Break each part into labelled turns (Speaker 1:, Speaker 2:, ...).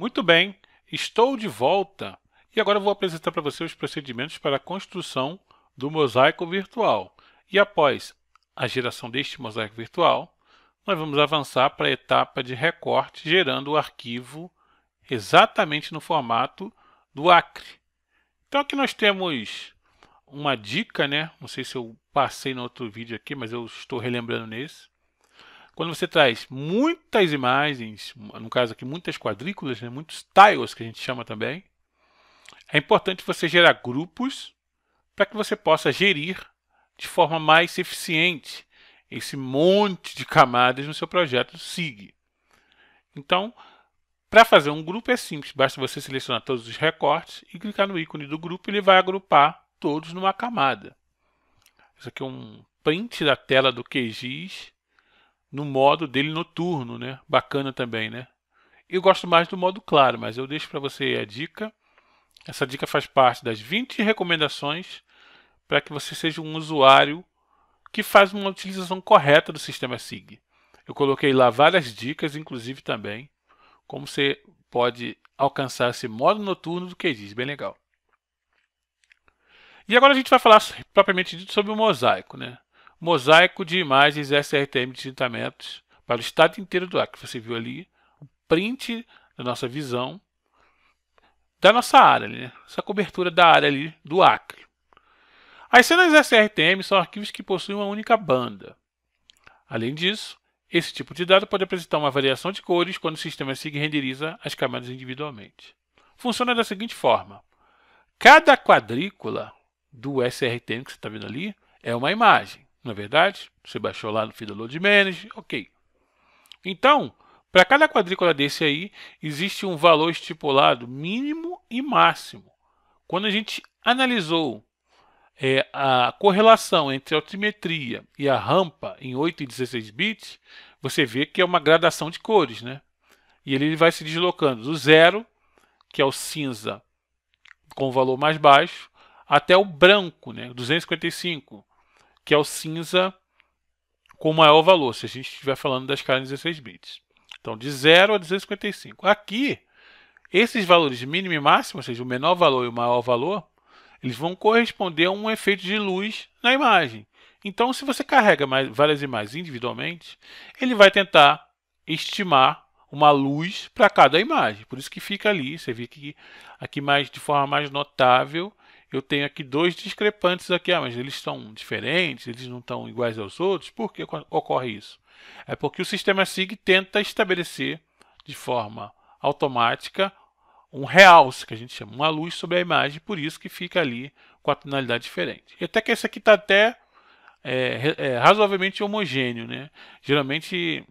Speaker 1: Muito bem, estou de volta e agora eu vou apresentar para você os procedimentos para a construção do mosaico virtual. E após a geração deste mosaico virtual, nós vamos avançar para a etapa de recorte, gerando o arquivo exatamente no formato do Acre. Então aqui nós temos uma dica, né? Não sei se eu passei no outro vídeo aqui, mas eu estou relembrando nesse. Quando você traz muitas imagens, no caso aqui muitas quadrículas, né, muitos tiles que a gente chama também, é importante você gerar grupos para que você possa gerir de forma mais eficiente esse monte de camadas no seu projeto SIG. Então, para fazer um grupo é simples, basta você selecionar todos os recortes e clicar no ícone do grupo, ele vai agrupar todos numa camada. Isso aqui é um print da tela do QGIS no modo dele noturno, né? Bacana também, né? Eu gosto mais do modo claro, mas eu deixo para você a dica. Essa dica faz parte das 20 recomendações para que você seja um usuário que faz uma utilização correta do sistema SIG. Eu coloquei lá várias dicas, inclusive também, como você pode alcançar esse modo noturno do QGIS, bem legal. E agora a gente vai falar propriamente dito sobre o mosaico, né? Mosaico de imagens SRTM de tratamentos para o estado inteiro do Acre. Você viu ali o print da nossa visão da nossa área, né? Essa cobertura da área ali do Acre. As cenas SRTM são arquivos que possuem uma única banda. Além disso, esse tipo de dado pode apresentar uma variação de cores quando o sistema SIG renderiza as camadas individualmente. Funciona da seguinte forma: cada quadrícula do SRTM que você está vendo ali é uma imagem. Não é verdade? Você baixou lá no Feed Load Manage, ok. Então, para cada quadrícula desse aí, existe um valor estipulado mínimo e máximo. Quando a gente analisou a correlação entre a altimetria e a rampa em 8 e 16 bits, você vê que é uma gradação de cores, né? E ele vai se deslocando do zero, que é o cinza com o valor mais baixo, até o branco, né? 255, que é o cinza com maior valor, se a gente estiver falando da escala em 16 bits. Então, de 0 a 255. Aqui, esses valores mínimo e máximo, ou seja, o menor valor e o maior valor, eles vão corresponder a um efeito de luz na imagem. Então, se você carrega várias imagens individualmente, ele vai tentar estimar uma luz para cada imagem. Por isso que fica ali, você vê que aqui de forma mais notável, eu tenho aqui dois discrepantes aqui, mas eles estão diferentes, eles não estão iguais aos outros. Por que ocorre isso? É porque o sistema SIG tenta estabelecer de forma automática um realce, que a gente chama, uma luz sobre a imagem, por isso que fica ali com a tonalidade diferente. E até que esse aqui está até razoavelmente homogêneo, né? Geralmente,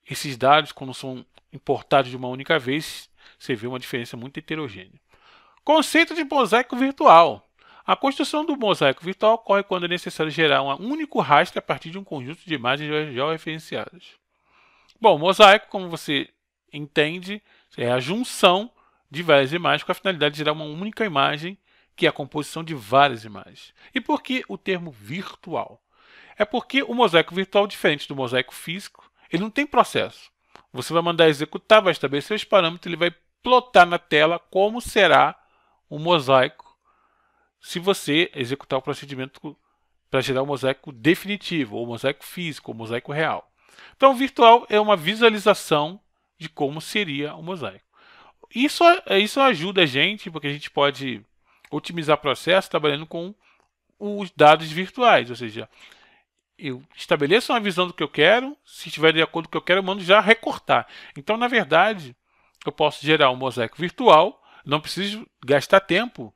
Speaker 1: esses dados, quando são importados de uma única vez, você vê uma diferença muito heterogênea. Conceito de mosaico virtual. A construção do mosaico virtual ocorre quando é necessário gerar um único rastro a partir de um conjunto de imagens georreferenciadas. Bom, mosaico, como você entende, é a junção de várias imagens com a finalidade de gerar uma única imagem, que é a composição de várias imagens. E por que o termo virtual? É porque o mosaico virtual, diferente do mosaico físico, ele não tem processo. Você vai mandar executar, vai estabelecer os parâmetros, ele vai plotar na tela como será um mosaico se você executar o procedimento para gerar um mosaico definitivo, ou mosaico físico, ou mosaico real. Então, o virtual é uma visualização de como seria o mosaico. Isso ajuda a gente, porque a gente pode otimizar o processo trabalhando com os dados virtuais, ou seja, eu estabeleço uma visão do que eu quero, se estiver de acordo com o que eu quero, eu mando já recortar. Então, na verdade, eu posso gerar um mosaico virtual, não preciso gastar tempo,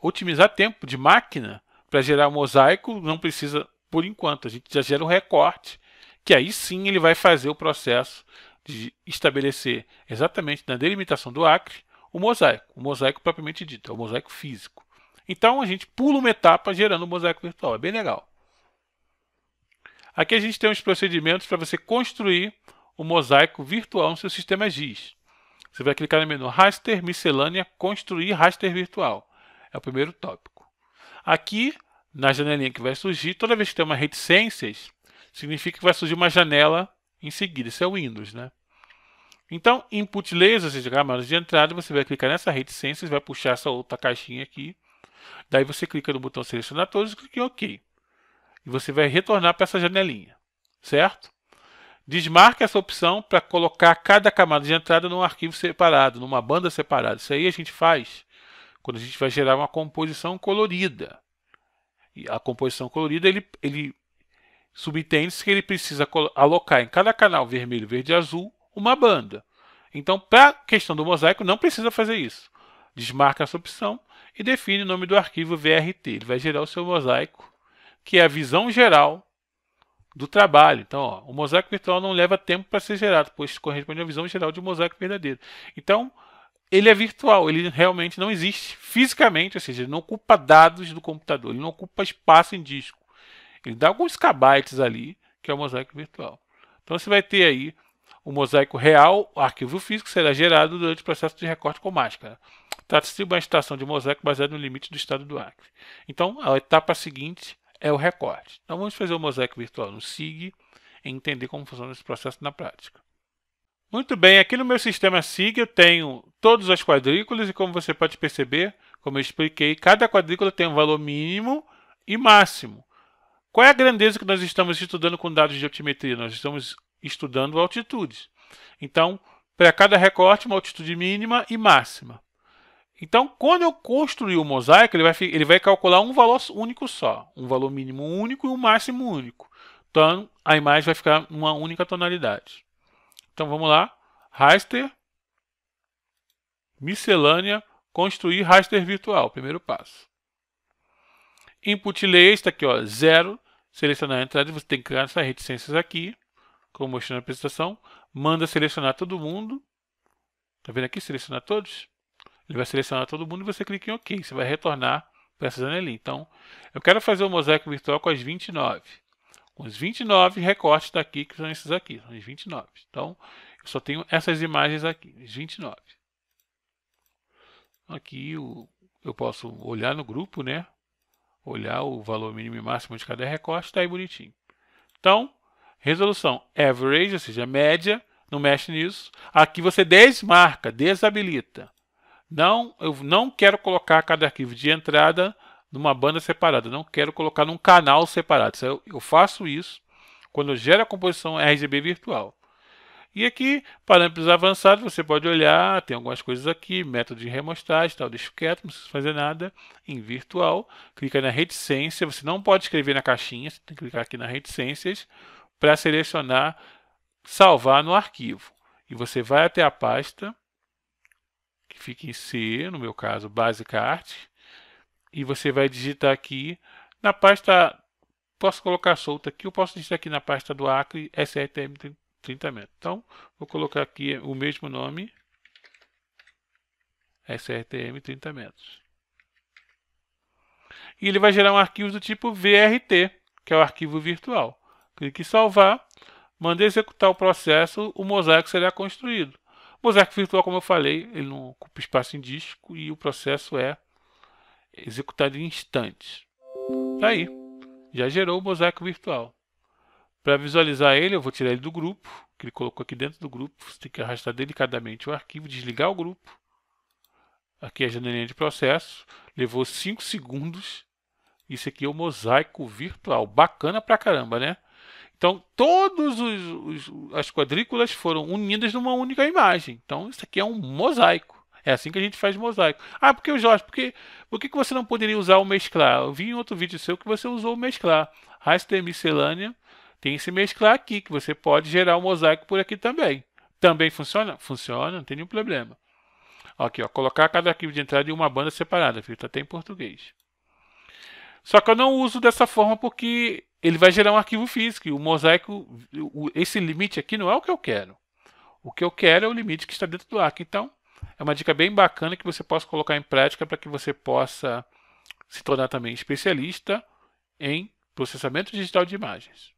Speaker 1: otimizar tempo de máquina para gerar um mosaico, não precisa por enquanto. A gente já gera um recorte, que aí sim ele vai fazer o processo de estabelecer exatamente na delimitação do Acre o mosaico propriamente dito, é o mosaico físico. Então a gente pula uma etapa gerando um mosaico virtual, é bem legal. Aqui a gente tem os procedimentos para você construir o mosaico virtual no seu sistema GIS. Você vai clicar no menu Raster, Miscelânea, Construir Raster Virtual. É o primeiro tópico. Aqui, na janelinha que vai surgir, toda vez que tem uma reticências, significa que vai surgir uma janela em seguida. Isso é o Windows, né? Então, Input Layers, ou seja, camadas de entrada, você vai clicar nessa reticências, vai puxar essa outra caixinha aqui. Daí você clica no botão Selecionar Todos e clica em OK. E você vai retornar para essa janelinha, certo? Desmarque essa opção para colocar cada camada de entrada num arquivo separado, numa banda separada. Isso aí a gente faz quando a gente vai gerar uma composição colorida. E a composição colorida, ele subentende-se que ele precisa alocar em cada canal vermelho, verde e azul uma banda. Então, para a questão do mosaico, não precisa fazer isso. Desmarca essa opção e define o nome do arquivo VRT. Ele vai gerar o seu mosaico, que é a visão geral do trabalho. Então, ó, o mosaico virtual não leva tempo para ser gerado, pois corresponde à visão geral de um mosaico verdadeiro. Então, ele é virtual, ele realmente não existe fisicamente, ou seja, ele não ocupa dados do computador, ele não ocupa espaço em disco. Ele dá alguns kbytes ali, que é o mosaico virtual. Então, você vai ter aí o mosaico real, o arquivo físico será gerado durante o processo de recorte com máscara. Trata-se de uma estação de mosaico baseada no limite do estado do Acre. Então, a etapa seguinte é o recorte. Então, vamos fazer o mosaico virtual no SIG e entender como funciona esse processo na prática. Muito bem, aqui no meu sistema SIG eu tenho todas as quadrículas e, como você pode perceber, como eu expliquei, cada quadrícula tem um valor mínimo e máximo. Qual é a grandeza que nós estamos estudando com dados de altimetria? Nós estamos estudando altitudes. Então, para cada recorte, uma altitude mínima e máxima. Então, quando eu construir o mosaico, ele vai calcular um valor único só. Um valor mínimo único e um máximo único. Então, a imagem vai ficar numa única tonalidade. Então, vamos lá. Raster, miscelânea, construir raster virtual. Primeiro passo. Input Layer está aqui, ó, 0. Selecionar a entrada, você tem que criar essas reticências aqui, como mostrei na apresentação. Manda selecionar todo mundo. Está vendo aqui? Selecionar todos. Ele vai selecionar todo mundo e você clica em OK. Você vai retornar para essa janelinha. Então, eu quero fazer o mosaico virtual com as 29. Com os 29 recortes daqui, que são esses aqui. São os 29. Então, eu só tenho essas imagens aqui, os 29. Aqui eu posso olhar no grupo, né? Olhar o valor mínimo e máximo de cada recorte, está aí bonitinho. Então, resolução average, ou seja, média, não mexe nisso. Aqui você desmarca, desabilita. Eu não quero colocar cada arquivo de entrada numa banda separada, não quero colocar num canal separado. Eu faço isso quando eu gero a composição RGB virtual. E aqui, parâmetros avançados, você pode olhar, tem algumas coisas aqui, método de remostragem, tal, deixo quieto, não precisa fazer nada. Em virtual, clica na reticência, você não pode escrever na caixinha, você tem que clicar aqui na reticências para selecionar, salvar no arquivo. E você vai até a pasta, que fica em C, no meu caso, Basic Art, e você vai digitar aqui na pasta, posso colocar solto aqui, eu posso digitar aqui na pasta do Acre, SRTM 30 metros. Então, vou colocar aqui o mesmo nome, SRTM 30 metros. E ele vai gerar um arquivo do tipo VRT, que é o arquivo virtual. Clique em salvar, manda executar o processo, o mosaico será construído. O mosaico virtual, como eu falei, ele não ocupa espaço em disco e o processo é executado em instantes. Tá aí, já gerou o mosaico virtual. Para visualizar ele, eu vou tirar ele do grupo, que ele colocou aqui dentro do grupo. Você tem que arrastar delicadamente o arquivo, desligar o grupo. Aqui é a janelinha de processo. Levou 5 segundos. Isso aqui é o mosaico virtual. Bacana pra caramba, né? Então, todas as quadrículas foram unidas numa única imagem. Então, isso aqui é um mosaico. É assim que a gente faz mosaico. Ah, porque o Jorge, por que você não poderia usar o mesclar? Eu vi em outro vídeo seu que você usou o mesclar. Raster miscelânea. Tem esse mesclar aqui, que você pode gerar um mosaico por aqui também. Também funciona? Funciona, não tem nenhum problema. Aqui, ó, colocar cada arquivo de entrada em uma banda separada, feito até em português. Só que eu não uso dessa forma porque ele vai gerar um arquivo físico. E o mosaico, esse limite aqui não é o que eu quero. O que eu quero é o limite que está dentro do Acre. Então, é uma dica bem bacana que você possa colocar em prática para que você possa se tornar também especialista em processamento digital de imagens.